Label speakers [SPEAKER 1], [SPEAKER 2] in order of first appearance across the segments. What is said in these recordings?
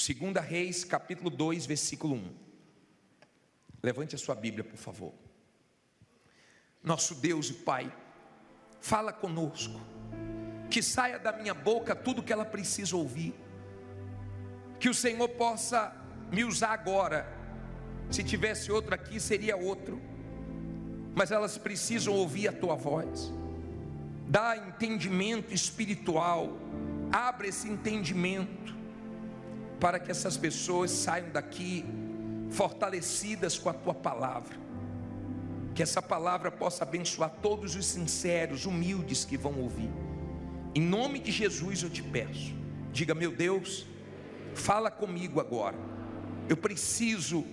[SPEAKER 1] Segunda Reis, capítulo 2, versículo 1. Levante a sua Bíblia, por favor. Nosso Deus e Pai, fala conosco, que saia da minha boca tudo que ela precisa ouvir, que o Senhor possa me usar agora. Se tivesse outro aqui, seria outro, mas elas precisam ouvir a tua voz. Dá entendimento espiritual, abre esse entendimento, para que essas pessoas saiam daqui fortalecidas com a tua palavra, que essa palavra possa abençoar todos os sinceros, humildes que vão ouvir. Em nome de Jesus eu te peço, diga: meu Deus, fala comigo agora, eu preciso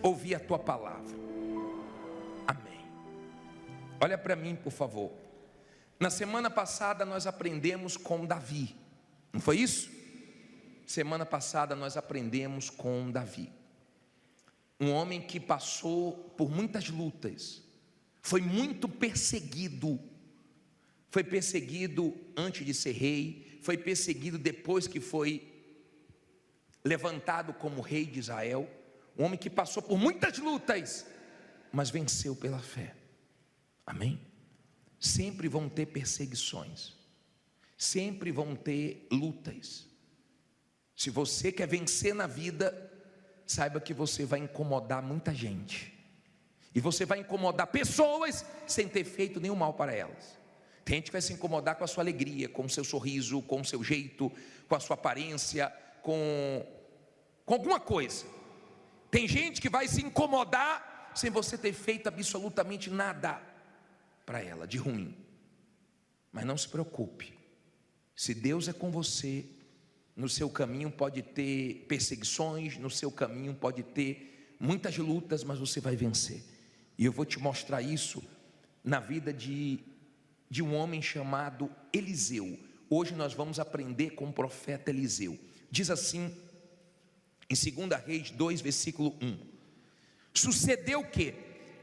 [SPEAKER 1] ouvir a tua palavra. Amém. Olha para mim, por favor. Na semana passada nós aprendemos com Davi, não foi isso? Semana passada nós aprendemos com Davi, um homem que passou por muitas lutas, foi muito perseguido. Foi perseguido antes de ser rei, foi perseguido depois que foi levantado como rei de Israel. Um homem que passou por muitas lutas, mas venceu pela fé. Amém? Sempre vão ter perseguições, sempre vão ter lutas. Se você quer vencer na vida, saiba que você vai incomodar muita gente, e você vai incomodar pessoas sem ter feito nenhum mal para elas. Tem gente que vai se incomodar com a sua alegria, com o seu sorriso, com o seu jeito, com a sua aparência, com alguma coisa. Tem gente que vai se incomodar sem você ter feito absolutamente nada para ela de ruim. Mas não se preocupe, se Deus é com você, no seu caminho pode ter perseguições, no seu caminho pode ter muitas lutas, mas você vai vencer. E eu vou te mostrar isso na vida de um homem chamado Eliseu. Hoje nós vamos aprender com o profeta Eliseu. Diz assim, em 2 Reis 2, versículo 1. Sucedeu que,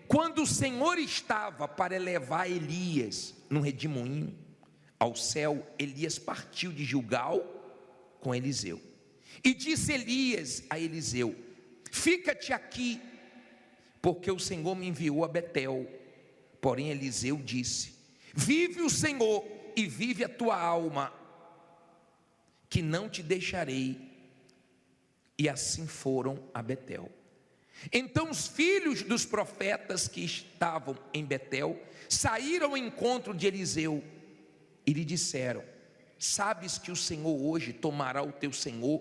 [SPEAKER 1] quando o Senhor estava para elevar Elias no redemoinho ao céu, Elias partiu de Gilgal com Eliseu. E disse Elias a Eliseu: fica-te aqui, porque o Senhor me enviou a Betel. Porém Eliseu disse: vive o Senhor e vive a tua alma, que não te deixarei. E assim foram a Betel. Então os filhos dos profetas que estavam em Betel saíram ao encontro de Eliseu e lhe disseram: sabes que o Senhor hoje tomará o teu senhor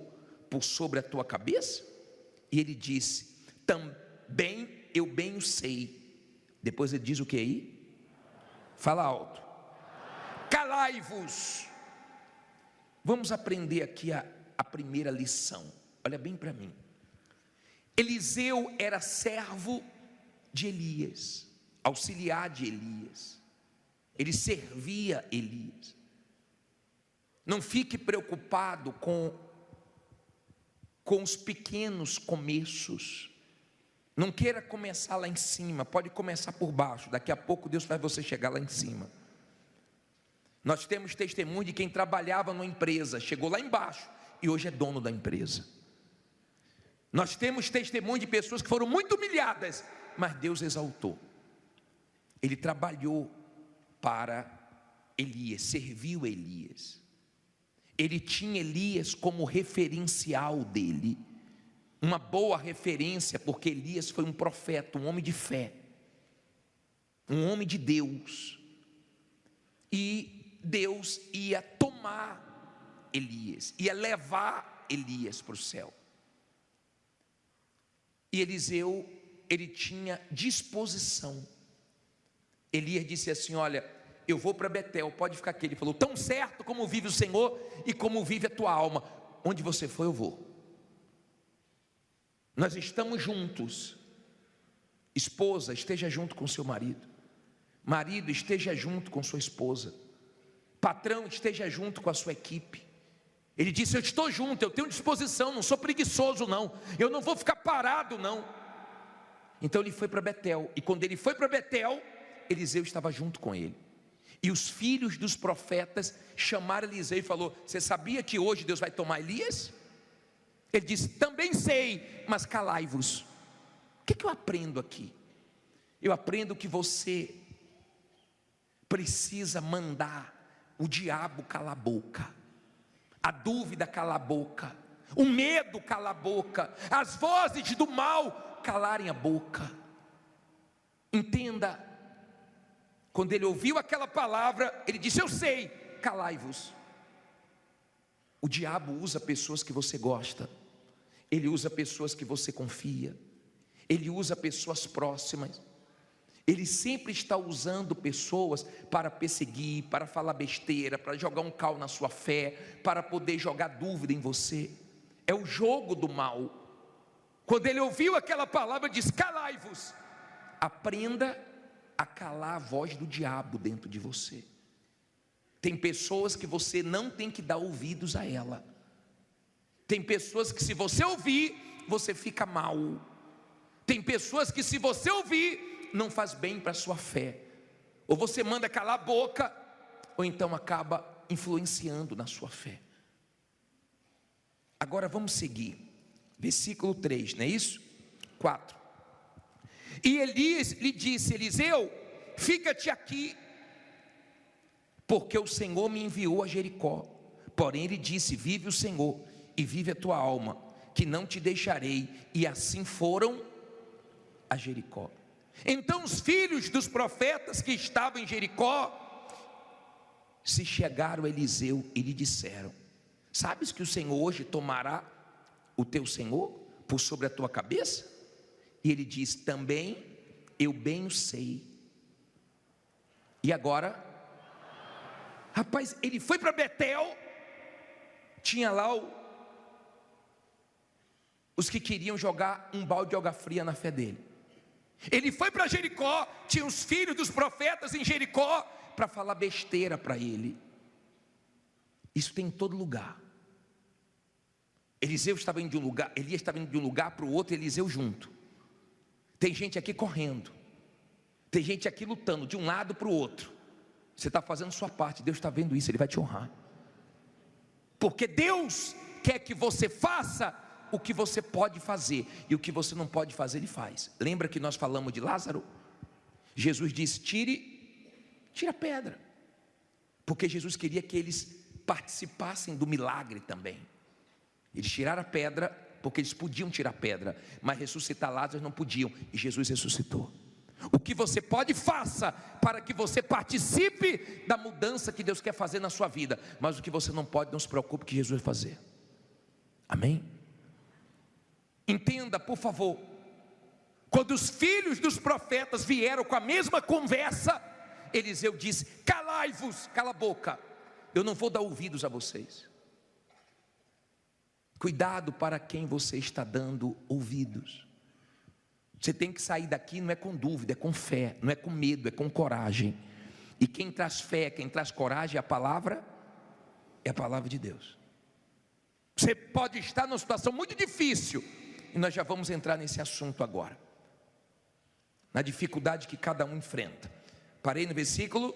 [SPEAKER 1] por sobre a tua cabeça? E ele disse: também eu bem o sei. Depois ele diz o que aí? Fala alto. Calai-vos. Vamos aprender aqui a primeira lição. Olha bem para mim. Eliseu era servo de Elias, auxiliar de Elias. Ele servia Elias. Não fique preocupado com os pequenos começos. Não queira começar lá em cima, pode começar por baixo. Daqui a pouco Deus faz você chegar lá em cima. Nós temos testemunho de quem trabalhava numa empresa, chegou lá embaixo e hoje é dono da empresa. Nós temos testemunho de pessoas que foram muito humilhadas, mas Deus exaltou. Ele trabalhou para Elias, serviu Elias. Ele tinha Elias como referencial dele, uma boa referência, porque Elias foi um profeta, um homem de fé, um homem de Deus. E Deus ia tomar Elias, ia levar Elias para o céu. E Eliseu, ele tinha disposição. Elias disse assim: olha, eu vou para Betel, pode ficar aqui. Ele falou: tão certo como vive o Senhor e como vive a tua alma, onde você for eu vou. Nós estamos juntos. Esposa, esteja junto com seu marido. Marido, esteja junto com sua esposa. Patrão, esteja junto com a sua equipe. Ele disse: eu estou junto, eu tenho disposição, não sou preguiçoso não, eu não vou ficar parado não. Então ele foi para Betel, e quando ele foi para Betel, Eliseu estava junto com ele. E os filhos dos profetas chamaram Eliseu e falou: você sabia que hoje Deus vai tomar Elias? Ele disse: também sei, mas calai-vos. O que eu aprendo aqui? Eu aprendo que você precisa mandar o diabo calar a boca, a dúvida calar a boca, o medo calar a boca, as vozes do mal calarem a boca. Entenda, quando ele ouviu aquela palavra, ele disse: eu sei, calai-vos. O diabo usa pessoas que você gosta, ele usa pessoas que você confia, ele usa pessoas próximas. Ele sempre está usando pessoas para perseguir, para falar besteira, para jogar um cal na sua fé, para poder jogar dúvida em você. É o jogo do mal. Quando ele ouviu aquela palavra, diz: calai-vos. Aprenda a calar a voz do diabo dentro de você. Tem pessoas que você não tem que dar ouvidos a ela. Tem pessoas que se você ouvir, você fica mal. Tem pessoas que se você ouvir, não faz bem para a sua fé. Ou você manda calar a boca, ou então acaba influenciando na sua fé. Agora vamos seguir. Versículo 3, não é isso? 4. E Elias lhe disse: Eliseu, fica-te aqui, porque o Senhor me enviou a Jericó. Porém ele disse: vive o Senhor e vive a tua alma, que não te deixarei. E assim foram a Jericó. Então os filhos dos profetas que estavam em Jericó se chegaram a Eliseu e lhe disseram: sabes que o Senhor hoje tomará o teu senhor por sobre a tua cabeça? E ele diz: também eu bem o sei. E agora, rapaz, ele foi para Betel, tinha lá os que queriam jogar um balde de água fria na fé dele. Ele foi para Jericó, tinha os filhos dos profetas em Jericó para falar besteira para ele. Isso tem em todo lugar. Elias estava indo de um lugar para o outro, Eliseu junto. Tem gente aqui correndo, tem gente aqui lutando de um lado para o outro. Você está fazendo sua parte, Deus está vendo isso, Ele vai te honrar. Porque Deus quer que você faça o que você pode fazer, e o que você não pode fazer, Ele faz. Lembra que nós falamos de Lázaro? Jesus disse: tira a pedra, porque Jesus queria que eles participassem do milagre também. Eles tiraram a pedra, porque eles podiam tirar a pedra, mas ressuscitar Lázaro não podiam, e Jesus ressuscitou. O que você pode, faça, para que você participe da mudança que Deus quer fazer na sua vida. Mas o que você não pode, não se preocupe, que Jesus vai fazer. Amém? Entenda, por favor, quando os filhos dos profetas vieram com a mesma conversa, Eliseu disse: calai-vos, cala a boca, eu não vou dar ouvidos a vocês. Cuidado para quem você está dando ouvidos. Você tem que sair daqui, não é com dúvida, é com fé, não é com medo, é com coragem. E quem traz fé, quem traz coragem, é a palavra de Deus. Você pode estar numa situação muito difícil, e nós já vamos entrar nesse assunto agora, na dificuldade que cada um enfrenta. Parei no versículo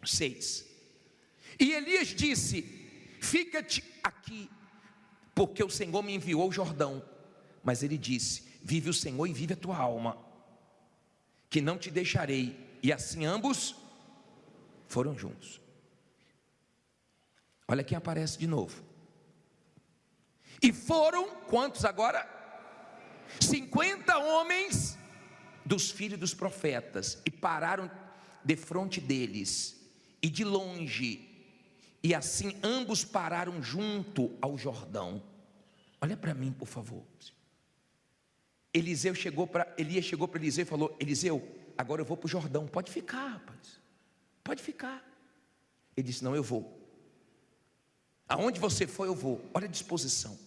[SPEAKER 1] 6. E Elias disse: fica-te aqui, porque o Senhor me enviou ao Jordão. Mas ele disse: vive o Senhor e vive a tua alma, que não te deixarei. E assim ambos foram juntos. Olha quem aparece de novo. E foram, quantos agora? 50 homens dos filhos dos profetas, e pararam defronte deles, e de longe, e assim ambos pararam junto ao Jordão. Olha para mim, por favor. Elias chegou para Eliseu e falou: Eliseu, agora eu vou para o Jordão, pode ficar, rapaz, pode ficar. Ele disse: não, eu vou. Aonde você for, eu vou. Olha a disposição.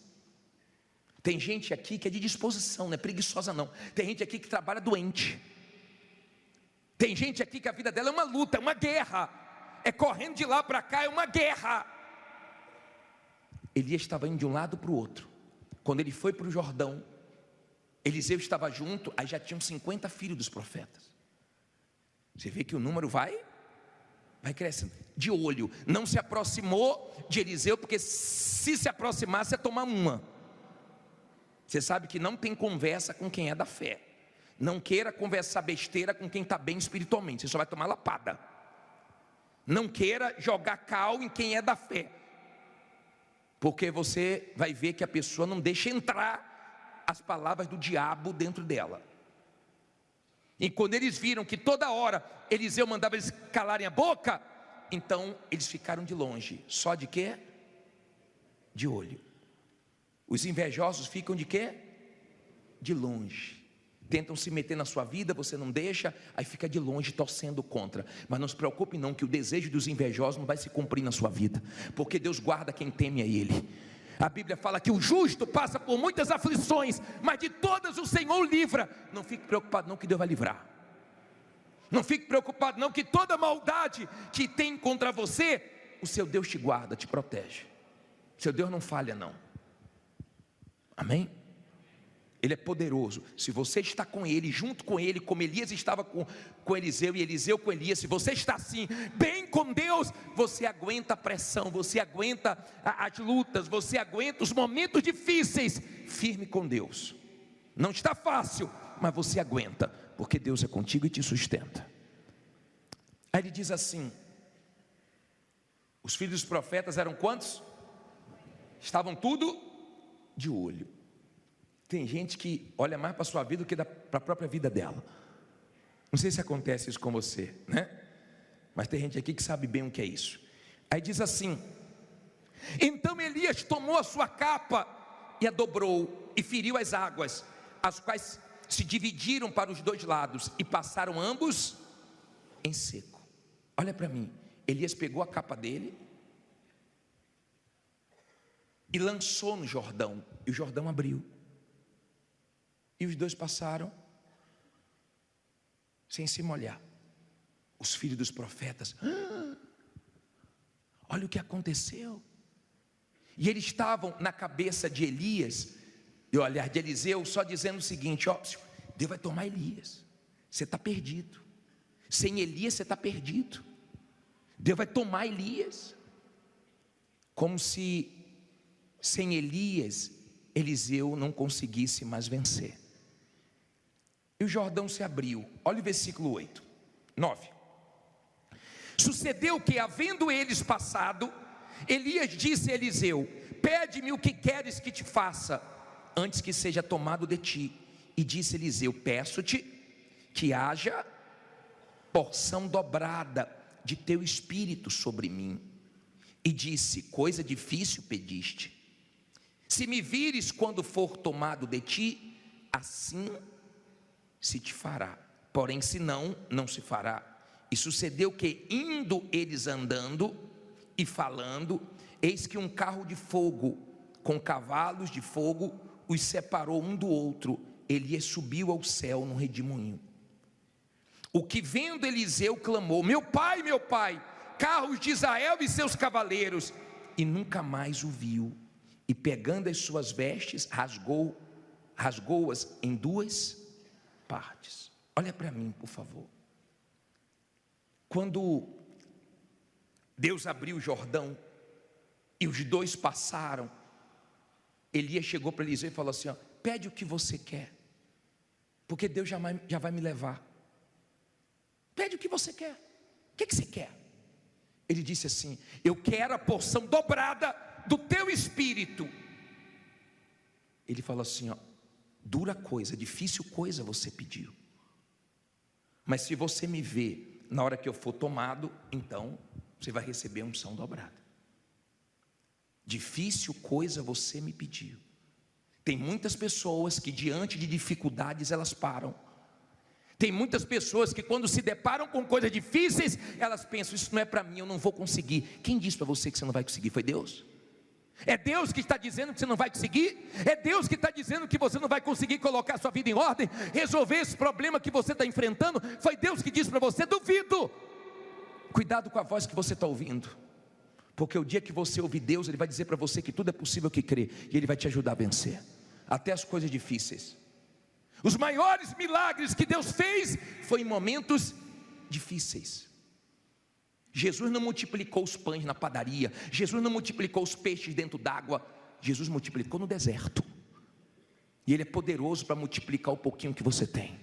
[SPEAKER 1] Tem gente aqui que é de disposição, não é preguiçosa não. Tem gente aqui que trabalha doente. Tem gente aqui que a vida dela é uma luta, é uma guerra, é correndo de lá para cá, é uma guerra. Elias estava indo de um lado para o outro. Quando ele foi para o Jordão, Eliseu estava junto, aí já tinham 50 filhos dos profetas. Você vê que o número vai vai crescendo, de olho. Não se aproximou de Eliseu, porque se aproximasse ia tomar uma. Você sabe que não tem conversa com quem é da fé. Não queira conversar besteira com quem está bem espiritualmente, você só vai tomar lapada. Não queira jogar cal em quem é da fé, porque você vai ver que a pessoa não deixa entrar as palavras do diabo dentro dela. E quando eles viram que toda hora Eliseu mandava eles calarem a boca, então eles ficaram de longe. Só de quê? De olho. Os invejosos ficam de quê? De longe. Tentam se meter na sua vida, você não deixa, aí fica de longe torcendo contra. Mas não se preocupe não, que o desejo dos invejosos não vai se cumprir na sua vida, porque Deus guarda quem teme a Ele. A Bíblia fala que o justo passa por muitas aflições, mas de todas o Senhor o livra. Não fique preocupado não, que Deus vai livrar. Não fique preocupado não, que toda maldade que tem contra você, o seu Deus te guarda, te protege. Seu Deus não falha não. Amém? Ele é poderoso. Se você está com Ele, junto com Ele, como Elias estava com Eliseu e Eliseu com Elias, se você está assim, bem com Deus, você aguenta a pressão, você aguenta as lutas, você aguenta os momentos difíceis, firme com Deus. Não está fácil, mas você aguenta, porque Deus é contigo e te sustenta. Aí ele diz assim: os filhos dos profetas eram quantos? Estavam tudo de olho. Tem gente que olha mais para a sua vida do que para a própria vida dela. Não sei se acontece isso com você, né? Mas tem gente aqui que sabe bem o que é isso. Aí diz assim: então Elias tomou a sua capa e a dobrou e feriu as águas, as quais se dividiram para os dois lados e passaram ambos em seco. Olha para mim, Elias pegou a capa dele e lançou no Jordão, e o Jordão abriu. E os dois passaram sem se molhar. Os filhos dos profetas, olha o que aconteceu. E eles estavam na cabeça de Elias, e olhar de Eliseu, só dizendo o seguinte: ó, Deus vai tomar Elias, você está perdido. Sem Elias você está perdido. Deus vai tomar Elias. Como se sem Elias Eliseu não conseguisse mais vencer. E o Jordão se abriu. Olha o versículo 8, 9. Sucedeu que, havendo eles passado, Elias disse a Eliseu: pede-me o que queres que te faça, antes que seja tomado de ti. E disse Eliseu: peço-te que haja porção dobrada de teu espírito sobre mim. E disse: coisa difícil pediste. Se me vires quando for tomado de ti, assim se te fará, porém se não, não se fará. E sucedeu que, indo eles andando e falando, eis que um carro de fogo com cavalos de fogo os separou um do outro. Elias subiu ao céu num redemoinho. O que vendo Eliseu clamou: meu pai, carros de Israel e seus cavaleiros. E nunca mais o viu. E pegando as suas vestes, rasgou-as em duas partes. Olha para mim, por favor. Quando Deus abriu o Jordão e os dois passaram, Elias chegou para Eliseu e falou assim: ó, pede o que você quer, porque Deus já vai me levar. Pede o que você quer. O que você quer? Ele disse assim: eu quero a porção dobrada do teu espírito. Ele falou assim: ó, dura coisa, difícil coisa você pediu, mas se você me ver na hora que eu for tomado, então você vai receber a unção dobrada. Difícil coisa você me pediu. Tem muitas pessoas que diante de dificuldades elas param. Tem muitas pessoas que quando se deparam com coisas difíceis, elas pensam: isso não é para mim, eu não vou conseguir. Quem disse para você que você não vai conseguir? Foi Deus? É Deus que está dizendo que você não vai conseguir? É Deus que está dizendo que você não vai conseguir colocar a sua vida em ordem, resolver esse problema que você está enfrentando? Foi Deus que disse para você? Duvido. Cuidado com a voz que você está ouvindo, porque o dia que você ouvir Deus, Ele vai dizer para você que tudo é possível que crê, e Ele vai te ajudar a vencer, até as coisas difíceis. Os maiores milagres que Deus fez foi em momentos difíceis. Jesus não multiplicou os pães na padaria, Jesus não multiplicou os peixes dentro d'água, Jesus multiplicou no deserto. E Ele é poderoso para multiplicar o pouquinho que você tem.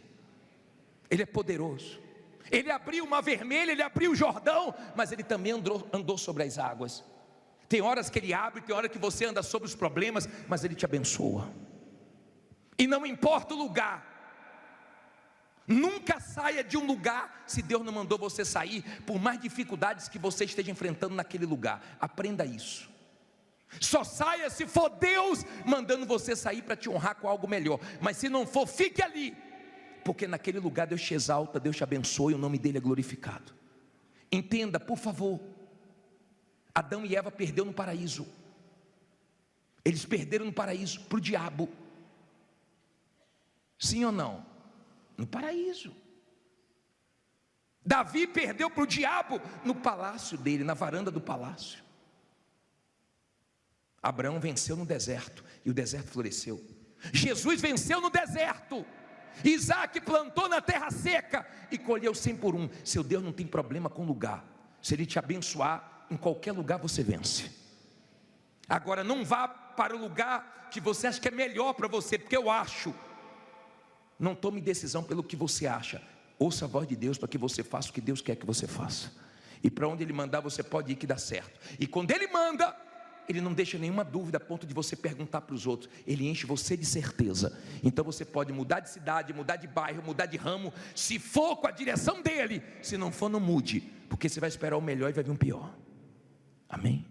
[SPEAKER 1] Ele é poderoso. Ele abriu o Mar Vermelho, Ele abriu o Jordão, mas Ele também andou sobre as águas. Tem horas que Ele abre, tem horas que você anda sobre os problemas, mas Ele te abençoa. E não importa o lugar, nunca saia de um lugar se Deus não mandou você sair, por mais dificuldades que você esteja enfrentando naquele lugar. Aprenda isso. Só saia se for Deus mandando você sair para te honrar com algo melhor. Mas se não for, fique ali, porque naquele lugar Deus te exalta, Deus te abençoa e o nome dele é glorificado. Entenda, por favor, Adão e Eva perderam no paraíso. Eles perderam no paraíso para o diabo. Sim ou não? No paraíso. Davi perdeu para o diabo no palácio dele, na varanda do palácio. Abraão venceu no deserto e o deserto floresceu. Jesus venceu no deserto. Isaac plantou na terra seca e colheu 100 por 1. Seu Deus não tem problema com lugar. Se Ele te abençoar, em qualquer lugar você vence. Agora não vá para o lugar que você acha que é melhor para você, porque eu acho. Não tome decisão pelo que você acha. Ouça a voz de Deus para que você faça o que Deus quer que você faça. E para onde Ele mandar você pode ir que dá certo. E quando Ele manda, Ele não deixa nenhuma dúvida a ponto de você perguntar para os outros. Ele enche você de certeza. Então você pode mudar de cidade, mudar de bairro, mudar de ramo, se for com a direção dele. Se não for, não mude, porque você vai esperar o melhor e vai vir um pior. Amém?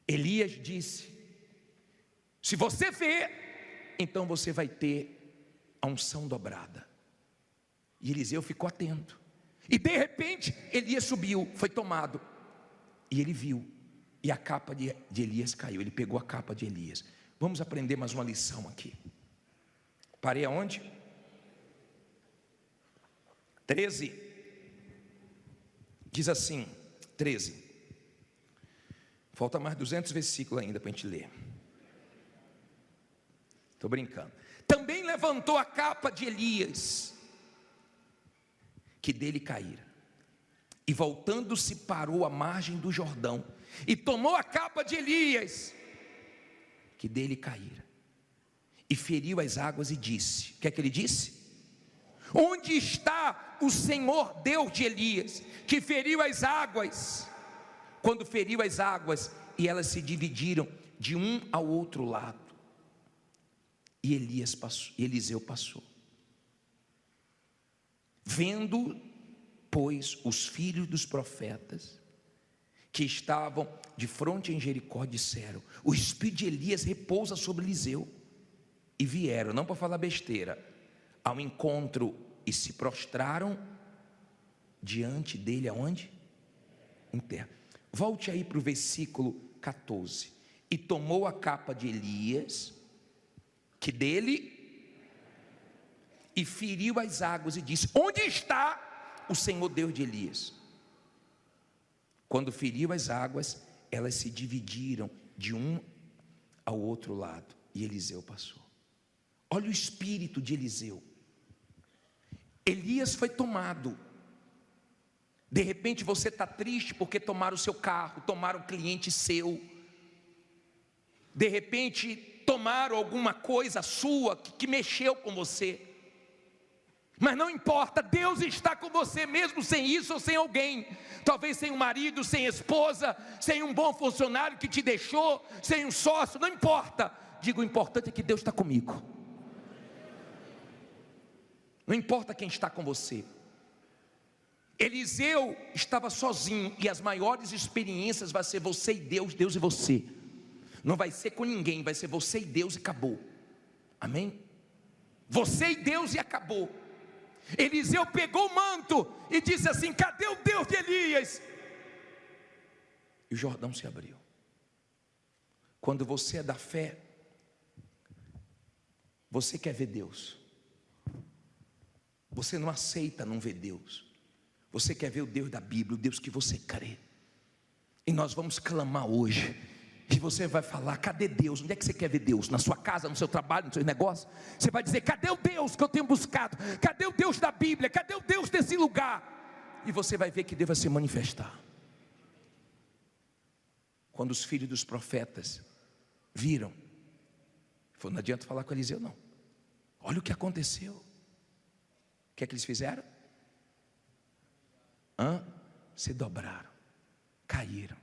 [SPEAKER 1] Elias disse: se você vê, então você vai ter a unção dobrada. E Eliseu ficou atento. E de repente Elias subiu, foi tomado. E ele viu, e a capa de Elias caiu. Ele pegou a capa de Elias. Vamos aprender mais uma lição aqui. Parei aonde? 13. Diz assim, 13. Falta mais 200 versículos ainda para a gente ler. Estou brincando. Também levantou a capa de Elias, que dele caíra. E voltando-se parou à margem do Jordão, e tomou a capa de Elias, que dele caíra, e feriu as águas e disse: o que é que ele disse? Onde está o Senhor Deus de Elias, que feriu as águas? Quando feriu as águas, e elas se dividiram de um ao outro lado, e Elias passou, e Eliseu passou. Vendo, pois, os filhos dos profetas que estavam de fronte em Jericó disseram: o espírito de Elias repousa sobre Eliseu. E vieram, não para falar besteira, ao encontro e se prostraram diante dele. Aonde? Em terra. Volte aí para o versículo 14. E tomou a capa de Elias, que dele, e feriu as águas e disse: onde está o Senhor Deus de Elias? Quando feriu as águas, elas se dividiram de um ao outro lado, e Eliseu passou. Olha o espírito de Eliseu. Elias foi tomado. De repente você está triste porque tomaram o seu carro, tomaram um cliente seu. De repente tomaram alguma coisa sua que mexeu com você. Mas não importa, Deus está com você mesmo sem isso ou sem alguém. Talvez sem um marido, sem esposa, sem um bom funcionário que te deixou, sem um sócio, não importa. Digo, o importante é que Deus está comigo. Não importa quem está com você. Eliseu estava sozinho, e as maiores experiências vai ser você e Deus, Deus e você. Não vai ser com ninguém, vai ser você e Deus e acabou. Amém? Você e Deus e acabou. Eliseu pegou o manto e disse assim: cadê o Deus de Elias? E o Jordão se abriu. Quando você é da fé, você quer ver Deus. Você não aceita não ver Deus. Você quer ver o Deus da Bíblia, o Deus que você crê. E nós vamos clamar hoje: E você vai falar: cadê Deus? Onde é que você quer ver Deus? Na sua casa, no seu trabalho, no seu negócio? Você vai dizer: cadê o Deus que eu tenho buscado? Cadê o Deus da Bíblia? Cadê o Deus desse lugar? E você vai ver que Deus vai se manifestar. Quando os filhos dos profetas viram, falou: não adianta falar com Eliseu não. Olha o que aconteceu. O que é que eles fizeram? Se dobraram, caíram.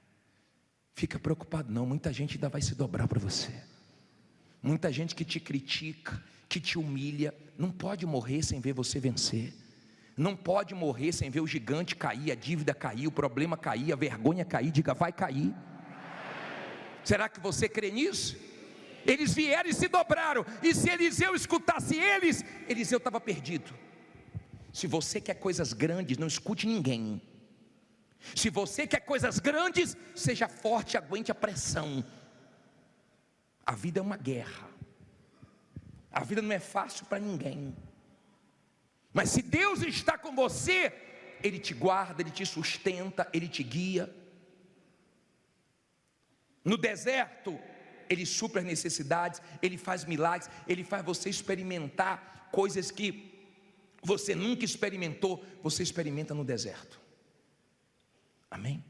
[SPEAKER 1] Fica preocupado não, muita gente ainda vai se dobrar para você. Muita gente que te critica, que te humilha, não pode morrer sem ver você vencer. Não pode morrer sem ver o gigante cair, a dívida cair, o problema cair, a vergonha cair. Diga: vai cair. Será que você crê nisso? Eles vieram e se dobraram, e se Eliseu escutasse eles, Eliseu estava perdido. Se você quer coisas grandes, não escute ninguém. Se você quer coisas grandes, seja forte, aguente a pressão. A vida é uma guerra. A vida não é fácil para ninguém. Mas se Deus está com você, Ele te guarda, Ele te sustenta, Ele te guia. No deserto, Ele supre as necessidades, Ele faz milagres, Ele faz você experimentar coisas que você nunca experimentou, você experimenta no deserto. Amém?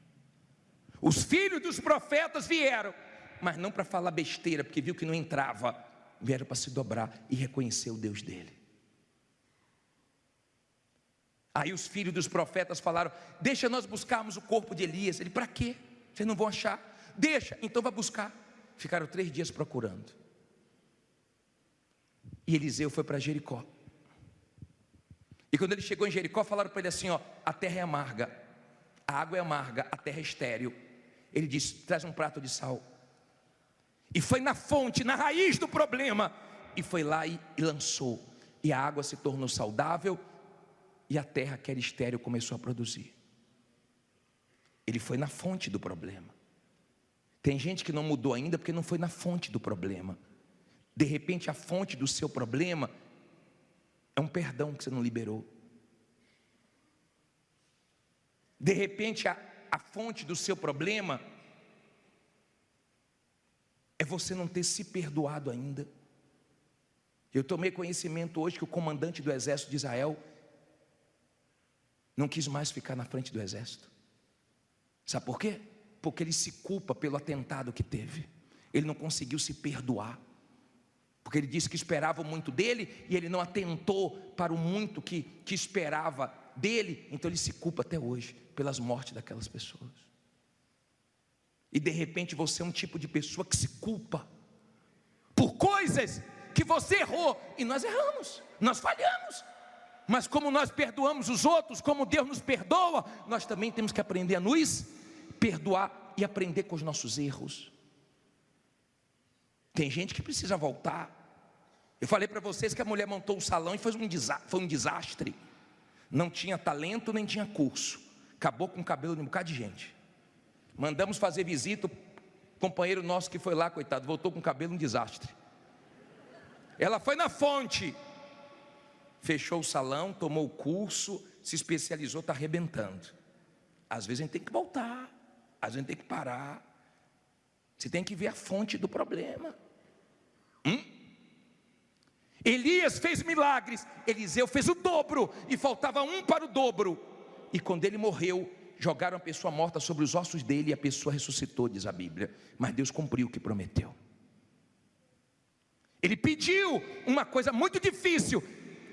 [SPEAKER 1] Os filhos dos profetas vieram, mas não para falar besteira, porque viu que não entrava. Vieram para se dobrar e reconhecer o Deus dele. Aí os filhos dos profetas falaram: deixa nós buscarmos o corpo de Elias. Ele: para quê? Vocês não vão achar? Deixa, então vai buscar. Ficaram 3 dias procurando. E Eliseu foi para Jericó. E quando ele chegou em Jericó, falaram para ele assim: ó, a terra é amarga, a água é amarga, a terra é estéril. Ele disse: traz um prato de sal. E foi na fonte, na raiz do problema, e foi lá e lançou. E a água se tornou saudável, e a terra que era estéril começou a produzir. Ele foi na fonte do problema. Tem gente que não mudou ainda porque não foi na fonte do problema. De repente a fonte do seu problema é um perdão que você não liberou. De repente a fonte do seu problema é você não ter se perdoado ainda. Eu tomei conhecimento hoje que o comandante do exército de Israel não quis mais ficar na frente do exército. Sabe por quê? Porque ele se culpa pelo atentado que teve. Ele não conseguiu se perdoar, porque ele disse que esperava muito dele, e ele não atentou para o muito que esperava dele. Então ele se culpa até hoje pelas mortes daquelas pessoas. E de repente você é um tipo de pessoa que se culpa por coisas que você errou. E nós erramos, nós falhamos. Mas como nós perdoamos os outros, como Deus nos perdoa, nós também temos que aprender a nos perdoar e aprender com os nossos erros. Tem gente que precisa voltar. Eu falei para vocês que a mulher montou o salão e foi um desastre. Não tinha talento, nem tinha curso. Acabou com o cabelo de um bocado de gente. Mandamos fazer visita, o companheiro nosso que foi lá, coitado, voltou com o cabelo um desastre. Ela foi na fonte, fechou o salão, tomou o curso, se especializou, está arrebentando. Às vezes a gente tem que voltar, às vezes a gente tem que parar. Você tem que ver a fonte do problema. Elias fez milagres, Eliseu fez o dobro, e faltava um para o dobro. E quando ele morreu, jogaram a pessoa morta sobre os ossos dele, e a pessoa ressuscitou, diz a Bíblia. Mas Deus cumpriu o que prometeu. Ele pediu uma coisa muito difícil.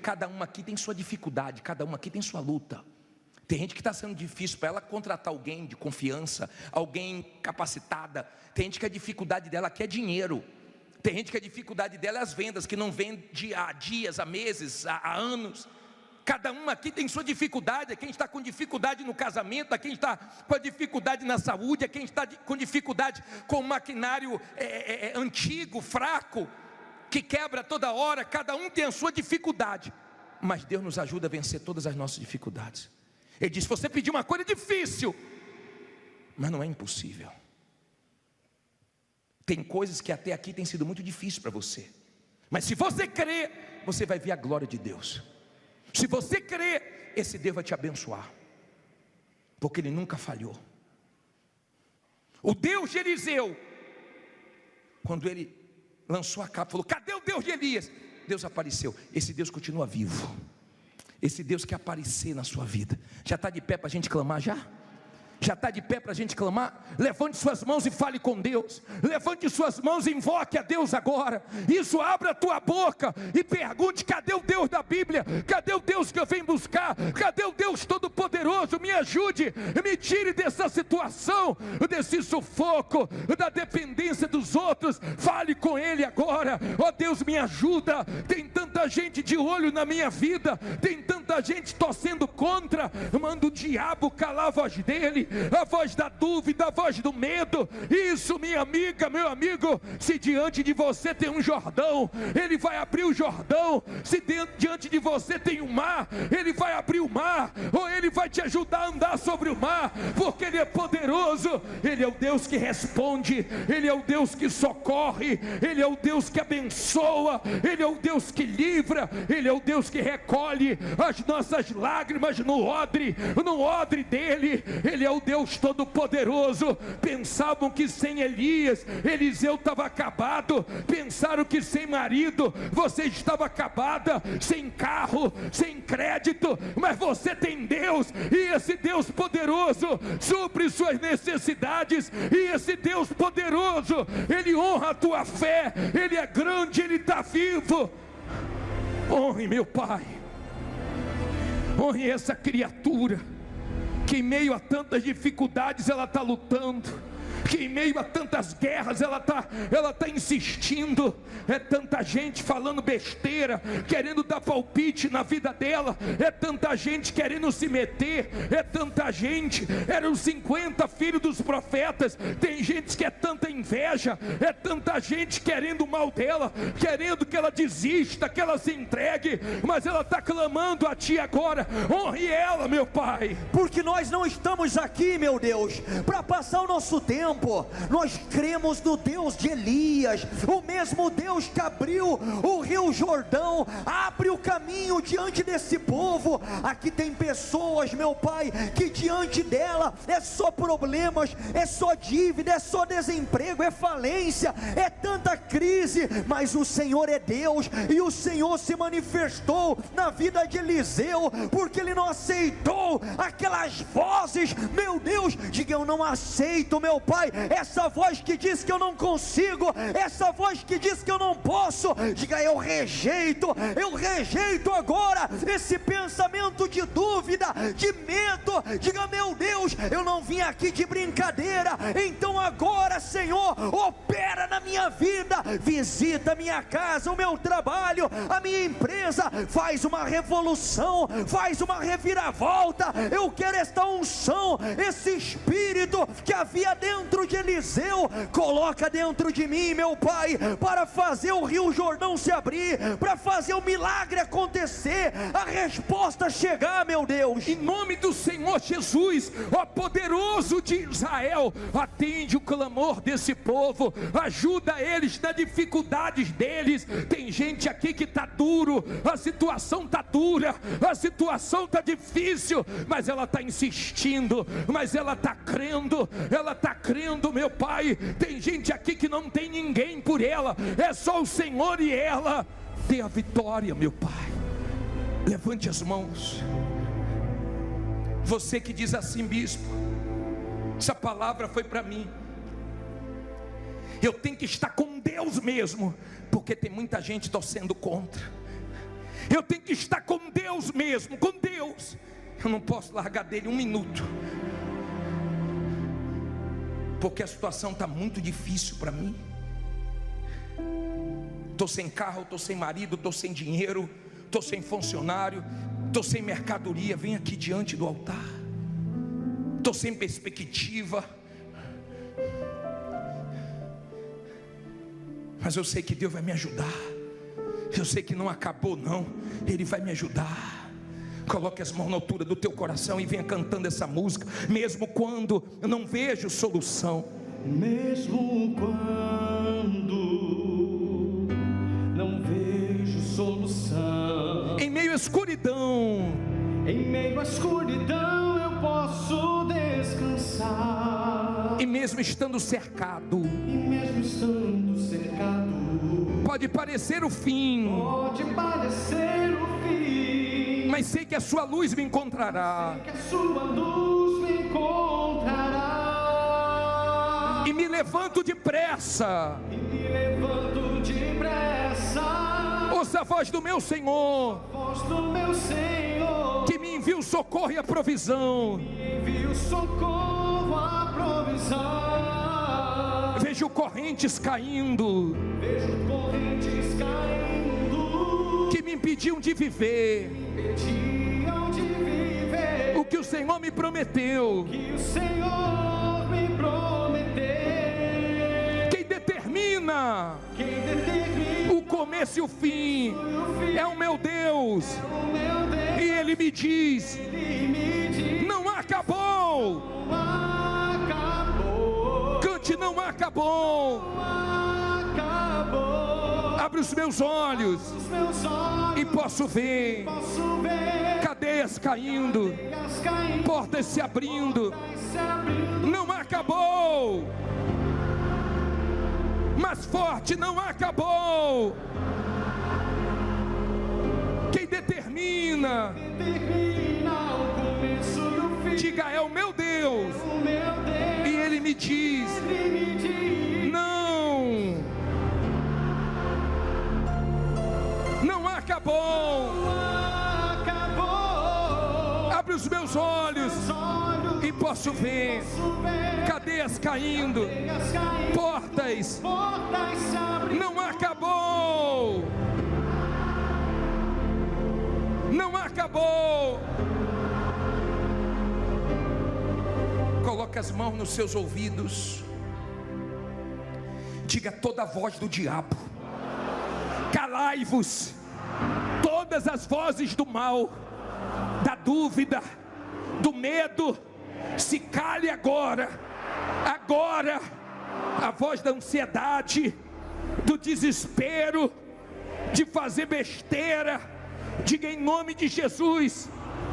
[SPEAKER 1] Cada um aqui tem sua dificuldade, cada um aqui tem sua luta. Tem gente que está sendo difícil para ela contratar alguém de confiança, alguém capacitada. Tem gente que a dificuldade dela aqui é dinheiro. Tem gente que a dificuldade dela é as vendas, que não vende há dias, há meses, há anos. Cada um aqui tem sua dificuldade. Quem está com dificuldade no casamento, quem está com dificuldade na saúde, quem está com dificuldade com o maquinário antigo, fraco, que quebra toda hora. Cada um tem a sua dificuldade, mas Deus nos ajuda a vencer todas as nossas dificuldades. Ele diz: você pediu uma coisa difícil, mas não é impossível. Tem coisas que até aqui tem sido muito difícil para você, mas se você crer, você vai ver a glória de Deus. Se você crer, esse Deus vai te abençoar, porque Ele nunca falhou. O Deus de Eliseu quando ele lançou a capa, falou: cadê o Deus de Elias? Deus apareceu. Esse Deus continua vivo. Esse Deus quer aparecer na sua vida. Já está de pé para a gente clamar já? Já está de pé para a gente clamar? Levante suas mãos e fale com Deus. Levante suas mãos e invoque a Deus agora. Isso, abra a tua boca e pergunte: cadê o Deus da Bíblia? Cadê o Deus que eu venho buscar? Cadê o Deus Todo-Poderoso? Me ajude, me tire dessa situação, desse sufoco, da dependência dos outros. Fale com Ele agora. Ó Deus, me ajuda. Tem tanta gente de olho na minha vida, tem tanta gente torcendo contra. Manda o diabo calar a voz dele, a voz da dúvida, a voz do medo. Isso, minha amiga, meu amigo, se diante de você tem um Jordão, Ele vai abrir o Jordão. Se diante de você tem um mar, Ele vai abrir o mar, ou Ele vai te ajudar a andar sobre o mar, porque Ele é poderoso. Ele é o Deus que responde, Ele é o Deus que socorre, Ele é o Deus que abençoa, Ele é o Deus que livra, Ele é o Deus que recolhe as nossas lágrimas no odre dele. Ele é o Deus Todo-Poderoso. Pensavam que sem Elias, Eliseu estava acabado. Pensaram que sem marido, você estava acabada, sem carro, sem crédito, mas você tem Deus, e esse Deus poderoso supre suas necessidades, e esse Deus poderoso, Ele honra a tua fé. Ele é grande, Ele está vivo. Honre meu Pai, honre essa criatura que em meio a tantas dificuldades ela está lutando, que em meio a tantas guerras ela está insistindo. É tanta gente falando besteira, querendo dar palpite na vida dela, é tanta gente querendo se meter, é tanta gente. Eram 50 filhos dos profetas. Tem gente que é tanta inveja, é tanta gente querendo o mal dela, querendo que ela desista, que ela se entregue, mas ela está clamando a Ti agora. Honre ela, meu Pai,
[SPEAKER 2] porque nós não estamos aqui, meu Deus, para passar o nosso tempo. Nós cremos no Deus de Elias, o mesmo Deus que abriu o rio Jordão. Abre o caminho diante desse povo. Aqui tem pessoas, meu Pai, que diante dela é só problemas, é só dívida, é só desemprego, é falência, é tanta crise, mas o Senhor é Deus, e o Senhor se manifestou na vida de Eliseu, porque ele não aceitou aquelas vozes. Meu Deus, diga: eu não aceito, meu Pai, essa voz que diz que eu não consigo, essa voz que diz que eu não posso. Diga: eu rejeito agora esse pensamento de dúvida, de medo. Diga: meu Deus, eu não vim aqui de brincadeira. Então agora, Senhor, opera na minha vida, visita a minha casa, o meu trabalho, a minha empresa, faz uma revolução, faz uma reviravolta. Eu quero esta unção, esse espírito que havia dentro de Eliseu, coloca dentro de mim, meu Pai, para fazer o rio Jordão se abrir, para fazer o milagre acontecer, a resposta chegar, meu Deus.
[SPEAKER 1] Em nome do Senhor Jesus, ó poderoso de Israel, atende o clamor desse povo, ajuda eles nas dificuldades deles. Tem gente aqui que está duro, a situação está dura, a situação está difícil, mas ela está insistindo, mas ela está crendo, meu Pai. Tem gente aqui que não tem ninguém por ela, é só o Senhor, e ela tem a vitória, meu Pai. Levante as mãos. Você que diz assim: bispo, essa palavra foi para mim, eu tenho que estar com Deus mesmo, porque tem muita gente torcendo contra. Eu tenho que estar com Deus mesmo, com Deus. Eu não posso largar dele um minuto, porque a situação está muito difícil para mim. Estou sem carro, estou sem marido, estou sem dinheiro, estou sem funcionário, estou sem mercadoria. Vem aqui diante do altar. Estou sem perspectiva, mas eu sei que Deus vai me ajudar. Eu sei que não acabou não, Ele vai me ajudar. Coloque as mãos na altura do teu coração e venha cantando essa música. Mesmo quando eu não vejo solução,
[SPEAKER 3] mesmo quando não vejo solução,
[SPEAKER 1] em meio à escuridão,
[SPEAKER 3] eu posso descansar.
[SPEAKER 1] e mesmo estando cercado, Pode parecer o fim,
[SPEAKER 3] pode parecer o fim,
[SPEAKER 1] mas sei que a sua luz me encontrará.
[SPEAKER 3] sei que a sua luz me encontrará.
[SPEAKER 1] E me levanto depressa,
[SPEAKER 3] E me levanto depressa,
[SPEAKER 1] ouça a voz do meu Senhor,
[SPEAKER 3] voz do meu Senhor,
[SPEAKER 1] que me envia o socorro e a provisão.
[SPEAKER 3] envia o socorro, a provisão.
[SPEAKER 1] Vejo correntes caindo,
[SPEAKER 3] Vejo correntes caindo,
[SPEAKER 1] que me impediam de viver
[SPEAKER 3] impediam de viver
[SPEAKER 1] o que o Senhor me prometeu.
[SPEAKER 3] que o Senhor me prometeu.
[SPEAKER 1] Quem determina
[SPEAKER 3] Quem determina
[SPEAKER 1] o começo e o fim
[SPEAKER 3] o fim
[SPEAKER 1] é o meu Deus.
[SPEAKER 3] o meu Deus.
[SPEAKER 1] E Ele me diz:
[SPEAKER 3] Ele me diz:
[SPEAKER 1] não acabou.
[SPEAKER 3] acabou,
[SPEAKER 1] Cante, não acabou.
[SPEAKER 3] acabou.
[SPEAKER 1] Abre os meus olhos
[SPEAKER 3] Os meus olhos
[SPEAKER 1] e posso ver
[SPEAKER 3] posso ver
[SPEAKER 1] cadeias caindo,
[SPEAKER 3] cadeias caindo,
[SPEAKER 1] portas se abrindo.
[SPEAKER 3] portas se abrindo.
[SPEAKER 1] Não acabou. Mais forte, não acabou. Quem determina,
[SPEAKER 3] Determina o começo e o fim.
[SPEAKER 1] diga: é o meu Deus.
[SPEAKER 3] O meu Deus,
[SPEAKER 1] E Ele me diz:
[SPEAKER 3] Ele me diz:
[SPEAKER 1] não, não acabou.
[SPEAKER 3] acabou.
[SPEAKER 1] Abre os meus olhos
[SPEAKER 3] Os olhos
[SPEAKER 1] e posso ver
[SPEAKER 3] posso ver
[SPEAKER 1] cadeias caindo,
[SPEAKER 3] cadeias caindo,
[SPEAKER 1] portas.
[SPEAKER 3] portas se abrindo.
[SPEAKER 1] Não acabou. Não acabou. Coloque as mãos nos seus ouvidos. Diga toda a voz do diabo: calai-vos. Todas as vozes do mal, da dúvida, do medo, se cale agora. Agora. A voz da ansiedade, do desespero, de fazer besteira. Diga em nome de Jesus: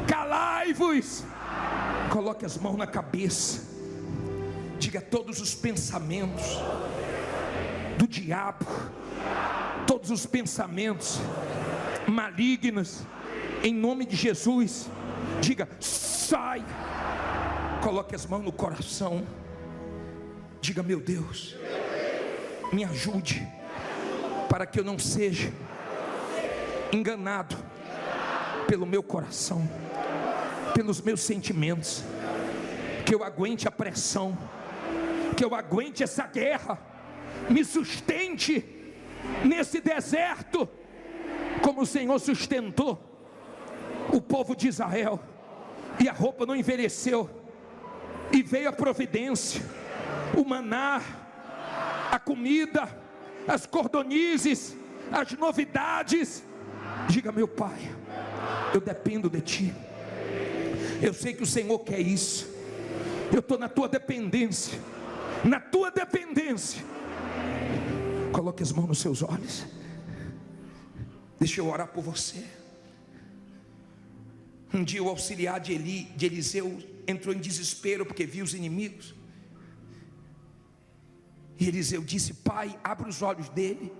[SPEAKER 1] calai-vos. Coloque as mãos na cabeça. Diga todos os pensamentos do diabo, todos os pensamentos malignos, em nome de Jesus. Diga: sai. Coloque as mãos no coração. Diga: meu Deus, me ajude, para que eu não seja enganado pelo meu coração, pelos meus sentimentos, que eu aguente a pressão, que eu aguente essa guerra, me sustente nesse deserto, como o Senhor sustentou o povo de Israel, e a roupa não envelheceu, e veio a providência, o maná, a comida, as cordonizes, as novidades. Diga: meu Pai, eu dependo de Ti. Eu sei que o Senhor quer isso. Eu estou na Tua dependência. Na Tua dependência. Coloque as mãos nos seus olhos. Deixa eu orar por você. Um dia o auxiliar de Eliseu entrou em desespero porque viu os inimigos. E Eliseu disse: Pai, abre os olhos dele,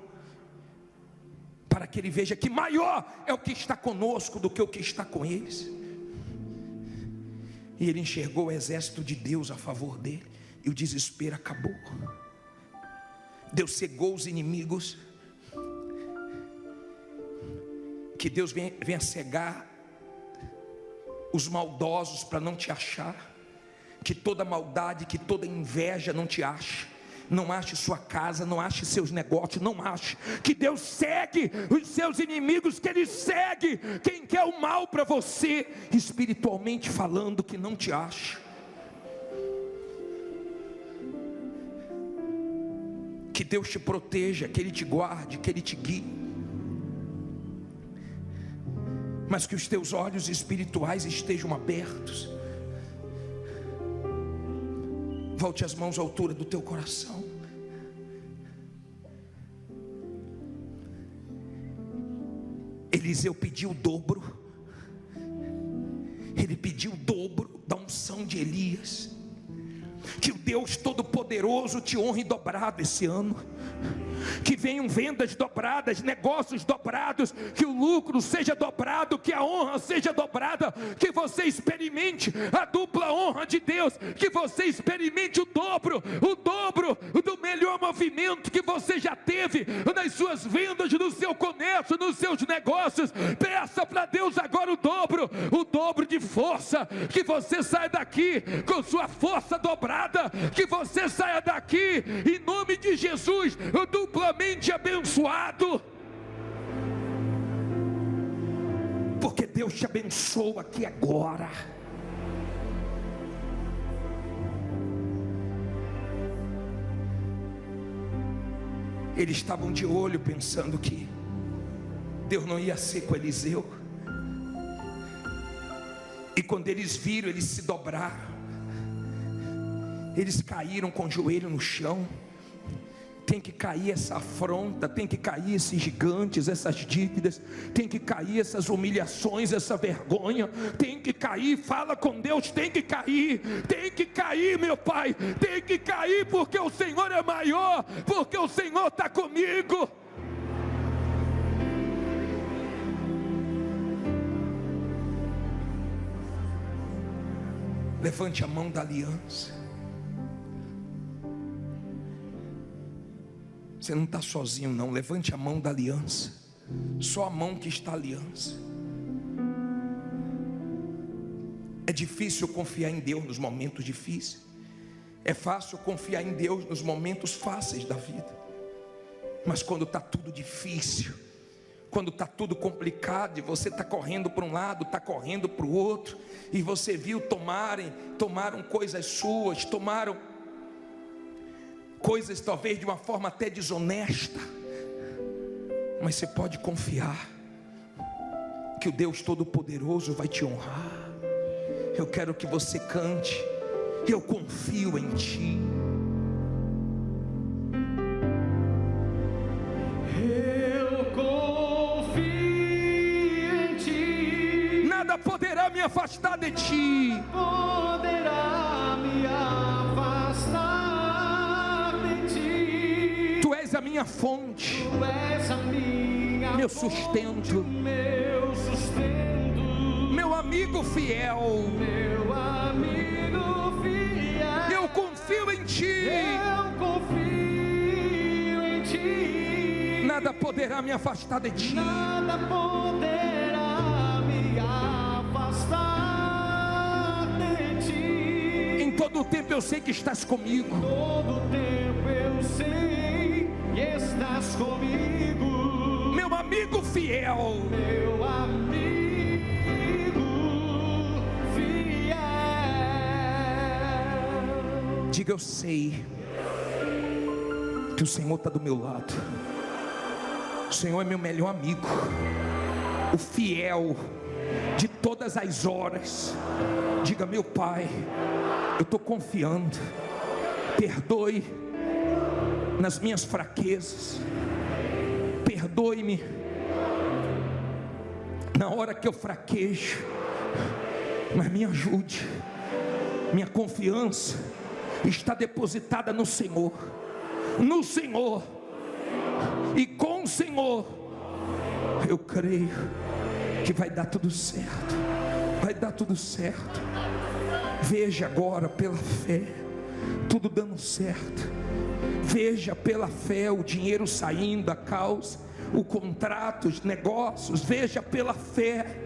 [SPEAKER 1] para que ele veja que maior é o que está conosco do que o que está com eles. E ele enxergou o exército de Deus a favor dele, e o desespero acabou. Deus cegou os inimigos. Que Deus venha cegar os maldosos para não te achar. Que toda maldade, que toda inveja não te ache. Não ache sua casa, não ache seus negócios, não ache. Que Deus segue os seus inimigos, que Ele segue quem quer o mal para você, espiritualmente falando, que não te ache. Que Deus te proteja, que Ele te guarde, que Ele te guie. Mas que os teus olhos espirituais estejam abertos. Volte as mãos à altura do teu coração. Eliseu pediu o dobro. Ele pediu o dobro da unção de Elias. Que o Deus Todo-Poderoso te honre dobrado esse ano. Que venham vendas dobradas, negócios dobrados, que o lucro seja dobrado, que a honra seja dobrada, que você experimente a dupla honra de Deus, que você experimente o dobro do melhor movimento que você já teve nas suas vendas, no seu comércio, nos seus negócios. Peça para Deus agora o dobro de força, que você saia daqui com sua força dobrada, que você saia daqui em nome de Jesus duplamente abençoado, porque Deus te abençoa aqui agora. Eles estavam de olho pensando que Deus não ia ser com Eliseu, e quando eles viram, eles se dobraram, eles caíram com o joelho no chão. Tem que cair essa afronta, tem que cair esses gigantes, essas dívidas, tem que cair essas humilhações, essa vergonha, tem que cair. Fala com Deus, tem que cair, meu Pai, tem que cair, porque o Senhor é maior, porque o Senhor está comigo. Levante a mão da aliança. Você não está sozinho não, levante a mão da aliança. Só a mão que está a aliança. É difícil confiar em Deus nos momentos difíceis. É fácil confiar em Deus nos momentos fáceis da vida. Mas quando está tudo difícil, quando está tudo complicado, e você está correndo para um lado, está correndo para o outro, e você viu tomaram coisas suas, tomaram coisas talvez de uma forma até desonesta, mas você pode confiar que o Deus Todo-Poderoso vai te honrar. Eu quero que você cante: eu confio em Ti.
[SPEAKER 3] Eu confio em Ti.
[SPEAKER 1] Nada poderá me afastar de Ti.
[SPEAKER 3] Poderá me afastar.
[SPEAKER 1] Tu és a minha fonte,
[SPEAKER 3] Tu és a minha
[SPEAKER 1] meu
[SPEAKER 3] fonte,
[SPEAKER 1] sustento,
[SPEAKER 3] meu sustento,
[SPEAKER 1] meu amigo fiel.
[SPEAKER 3] meu amigo fiel.
[SPEAKER 1] Eu confio em Ti.
[SPEAKER 3] Eu confio em Ti.
[SPEAKER 1] Nada poderá me afastar de Ti.
[SPEAKER 3] Nada poderá me afastar de Ti.
[SPEAKER 1] Em todo o tempo eu sei que estás comigo.
[SPEAKER 3] Todo tempo eu sei que estás comigo,
[SPEAKER 1] Meu amigo fiel.
[SPEAKER 3] meu amigo fiel.
[SPEAKER 1] Diga: eu sei que o Senhor está do meu lado. O Senhor é meu melhor amigo, o fiel de todas as horas. Diga: meu Pai, eu estou confiando. Perdoe nas minhas fraquezas. Perdoe-me na hora que eu fraquejo, mas me ajude. Minha confiança está depositada no Senhor, no Senhor, e com o Senhor eu creio que vai dar tudo certo. Vai dar tudo certo. Veja agora pela fé tudo dando certo. Veja pela fé o dinheiro saindo, a causa, o contrato, os negócios. Veja pela fé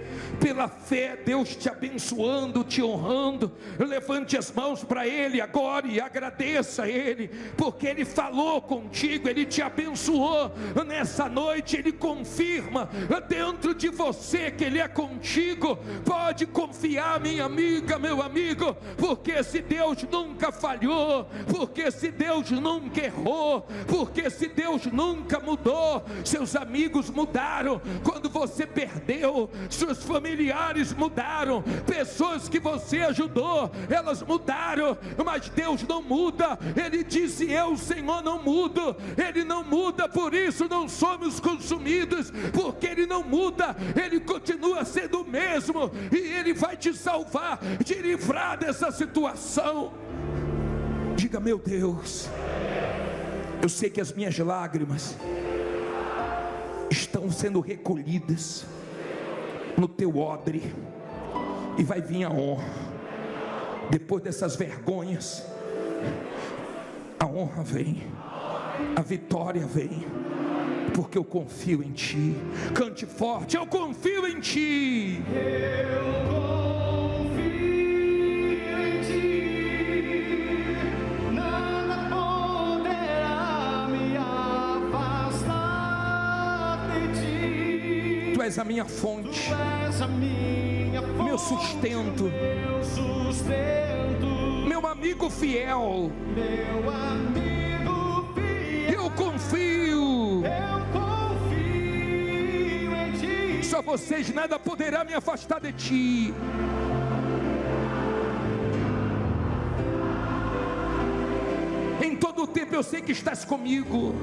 [SPEAKER 1] Deus te abençoando, te honrando. Levante as mãos para Ele agora e agradeça a Ele, porque Ele falou contigo, Ele te abençoou nessa noite. Ele confirma dentro de você que Ele é contigo. Pode confiar, minha amiga, meu amigo, porque esse Deus nunca falhou, porque esse Deus nunca errou, porque esse Deus nunca mudou. Seus amigos mudaram quando você perdeu, seus familiares mudaram, pessoas que você ajudou, elas mudaram, mas Deus não muda. Ele disse: eu, Senhor, não mudo. Ele não muda, por isso não somos consumidos, porque Ele não muda. Ele continua sendo o mesmo, e Ele vai te salvar, te livrar dessa situação. Diga: meu Deus, eu sei que as minhas lágrimas estão sendo recolhidas no teu odre, e vai vir a honra. Depois dessas vergonhas, a honra vem, a vitória vem, porque eu confio em ti. Cante forte: eu confio em ti.
[SPEAKER 3] Eu confio em ti, nada poderá me afastar de ti.
[SPEAKER 1] Tu és a minha fonte,
[SPEAKER 3] Tu és a minha fonte,
[SPEAKER 1] meu sustento,
[SPEAKER 3] meu sustento,
[SPEAKER 1] meu amigo fiel.
[SPEAKER 3] meu amigo fiel.
[SPEAKER 1] Eu confio.
[SPEAKER 3] Eu confio em ti.
[SPEAKER 1] Só vocês, nada poderá me afastar de ti. Em todo o tempo eu sei que estás comigo.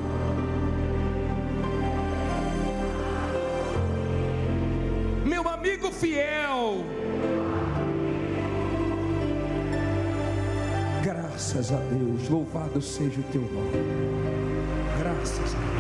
[SPEAKER 1] Meu amigo fiel. Graças a Deus, louvado seja o teu nome. Graças a Deus.